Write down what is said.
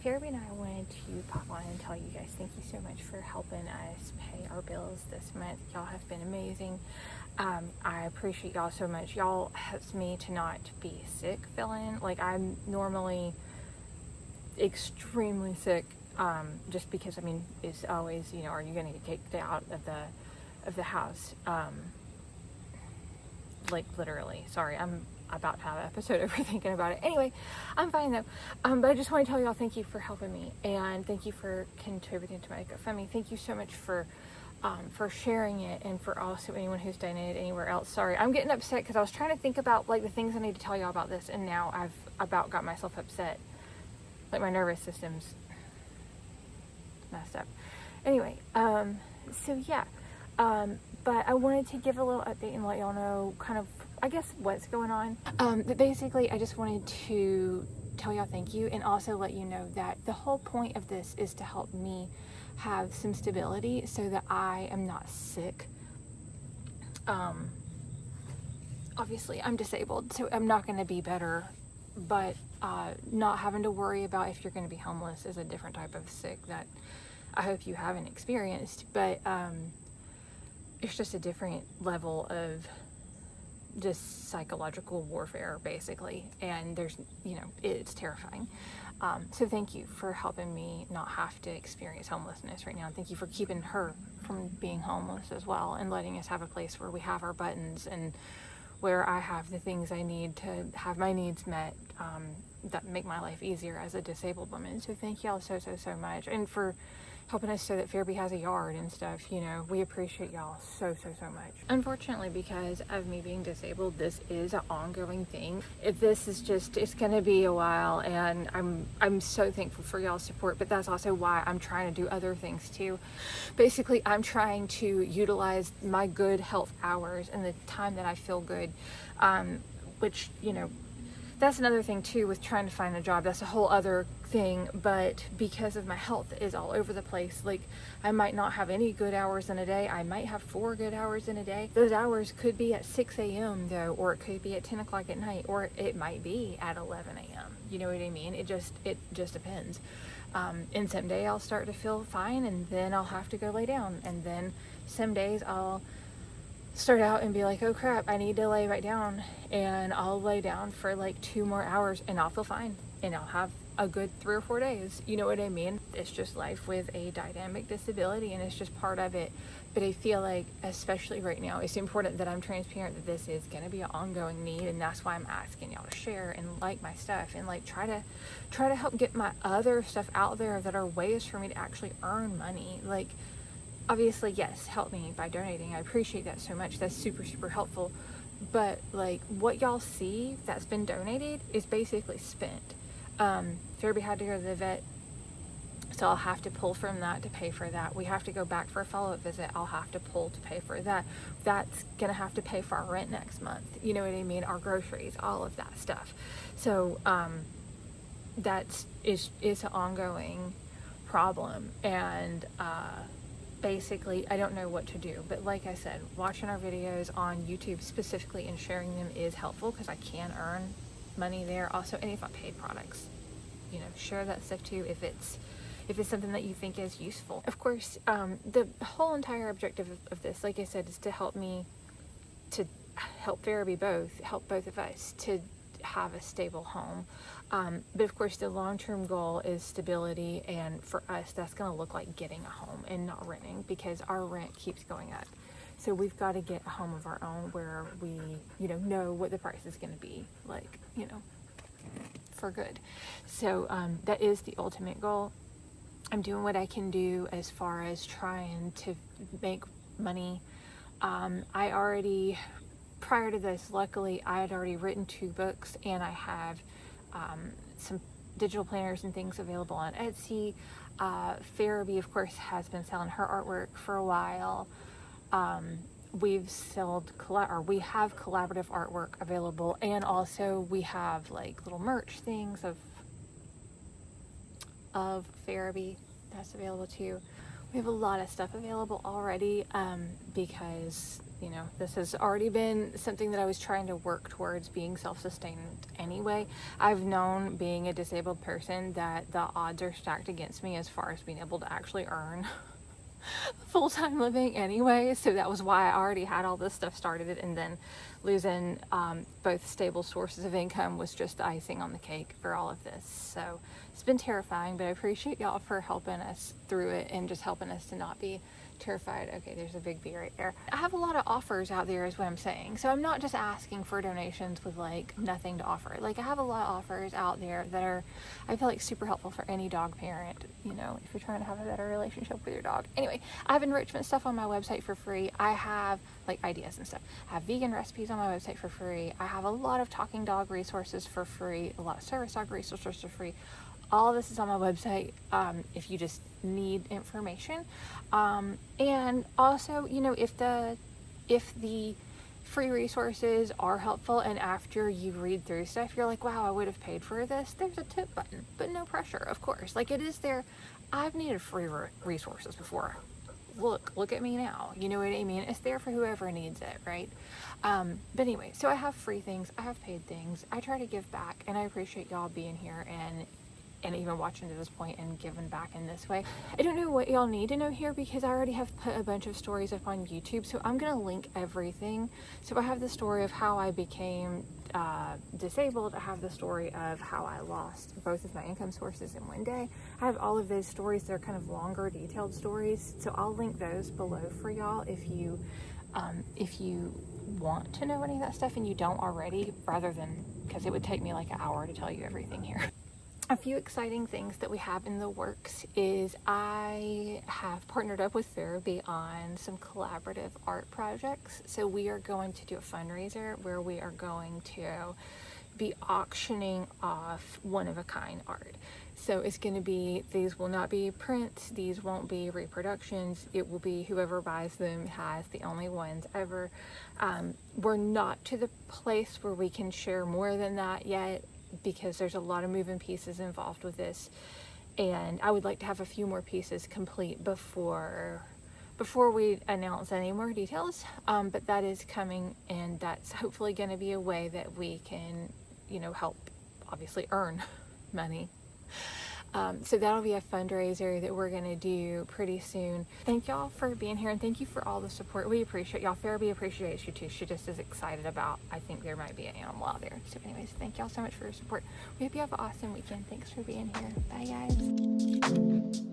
Pharaby and I wanted to pop on and tell you guys thank you so much for helping us pay our bills this month. Y'all have been amazing. I appreciate y'all so much. Y'all helps me to not be sick feeling like I'm normally extremely sick, just because, I mean, it's always, you know, are you going to get kicked out of the house? Like literally, sorry, I'm about to have an episode overthinking about it. Anyway, I'm fine though. But I just want to tell y'all thank you for helping me, and thank you for contributing to my GoFundMe. Thank you so much for sharing it, and for also anyone who's donated anywhere else. Sorry, I'm getting upset because I was trying to think about like the things I need to tell y'all about this, and now I've about got myself upset. Like my nervous system's messed up. Anyway, so yeah. But I wanted to give a little update and let y'all know kind of, I guess, what's going on. But basically, I just wanted to tell y'all thank you, and also let you know that the whole point of this is to help me have some stability so that I am not sick. Obviously, I'm disabled, so I'm not going to be better, but not having to worry about if you're going to be homeless is a different type of sick that I hope you haven't experienced. But it's just a different level of just psychological warfare, basically, and there's, you know, it's terrifying. So thank you for helping me not have to experience homelessness right now. Thank you for keeping her from being homeless as well, and letting us have a place where we have our buttons and where I have the things I need to have my needs met, that make my life easier as a disabled woman. So thank y'all so much, and for helping us so that Pharaby has a yard and stuff. You know, we appreciate y'all so much. Unfortunately, because of me being disabled, this is an ongoing thing. If this is just, it's gonna be a while, and I'm so thankful for y'all's support, but that's also why I'm trying to do other things too. Basically, I'm trying to utilize my good health hours and the time that I feel good, which, you know, that's another thing too with trying to find a job. That's a whole other thing. But because of my health is all over the place, like I might not have any good hours in a day. I might have 4 good hours in a day. Those hours could be at 6 a.m. though, or it could be at 10 o'clock at night, or it might be at 11 a.m. You know what I mean? It just depends. And some day I'll start to feel fine, and then I'll have to go lay down. And then some days I'll start out and be like, oh crap, I need to lay right down, and I'll lay down for like 2 more hours and I'll feel fine, and I'll have a good 3 or 4 days. You know what I mean? It's just life with a dynamic disability, and it's just part of it. But I feel like, especially right now, it's important that I'm transparent that this is going to be an ongoing need, and that's why I'm asking y'all to share and like my stuff, and like try to help get my other stuff out there that are ways for me to actually earn money. Like, obviously, yes, help me by donating. I appreciate that so much. That's super helpful. But like what y'all see that's been donated is basically spent. Pharaby had to go to the vet, so I'll have to pull from that to pay for that. We have to go back for a follow-up visit. I'll have to pull to pay for that. That's gonna have to pay for our rent next month. You know what I mean? Our groceries, all of that stuff. So that is an ongoing problem, and basically I don't know what to do. But like I said, watching our videos on YouTube specifically and sharing them is helpful, because I can earn money there. Also, any of my paid products, you know, share that stuff too if it's something that you think is useful. Of course, the whole entire objective of this, like I said, is to help me, to help Pharaby help both of us to have a stable home. But of course, the long-term goal is stability, and for us, that's going to look like getting a home and not renting, because our rent keeps going up. So we've got to get a home of our own where we, you know what the price is going to be, like, you know, for good. So that is the ultimate goal. I'm doing what I can do as far as trying to make money. I already, prior to this, luckily, I had already written 2 books, and I have some digital planners and things available on Etsy. Pharaby, of course, has been selling her artwork for a while. We have collaborative artwork available, and also we have like little merch things of Pharaby that's available too. We have a lot of stuff available already, because You know, this has already been something that I was trying to work towards being self-sustained anyway. I've known, being a disabled person, that the odds are stacked against me as far as being able to actually earn full-time living anyway, so that was why I already had all this stuff started, and then losing both stable sources of income was just the icing on the cake for all of this. So it's been terrifying, but I appreciate y'all for helping us through it and just helping us to not be terrified. Okay, there's a big bee right there. I have a lot of offers out there is what I'm saying. So I'm not just asking for donations with like nothing to offer. Like, I have a lot of offers out there that are, I feel like, super helpful for any dog parent, you know, if you're trying to have a better relationship with your dog. Anyway, I have enrichment stuff on my website for free. I have like ideas and stuff. I have vegan recipes on my website for free. I have a lot of talking dog resources for free, a lot of service dog resources for free. All of this is on my website if you just need information. And also, you know, if the free resources are helpful and after you read through stuff you're like, wow, I would have paid for this, there's a tip button, but no pressure, of course. Like, it is there. I've needed free resources before. Look at me now. You know what I mean? It's there for whoever needs it, right? But anyway, so I have free things, I have paid things. I try to give back, and I appreciate y'all being here and even watching to this point and giving back in this way. I don't know what y'all need to know here because I already have put a bunch of stories up on YouTube, so I'm gonna link everything. So I have the story of how I became disabled. I have the story of how I lost both of my income sources in one day. I have all of those stories. They're kind of longer, detailed stories, so I'll link those below for y'all if you want to know any of that stuff and you don't already, rather than, because it would take me like an hour to tell you everything here. A few exciting things that we have in the works is I have partnered up with Pharaby on some collaborative art projects. So we are going to do a fundraiser where we are going to be auctioning off one-of-a-kind art. So it's going to be, these will not be prints, these won't be reproductions, it will be whoever buys them has the only ones ever. We're not to the place where we can share more than that yet, because there's a lot of moving pieces involved with this, and I would like to have a few more pieces complete before we announce any more details, but that is coming, and that's hopefully going to be a way that we can, you know, help obviously earn money. So that'll be a fundraiser that we're going to do pretty soon. Thank y'all for being here, and thank you for all the support. We appreciate y'all. Pharaby appreciates you too. She just is excited about, I think there might be an animal out there. So anyways, thank y'all so much for your support. We hope you have an awesome weekend. Thanks for being here. Bye guys.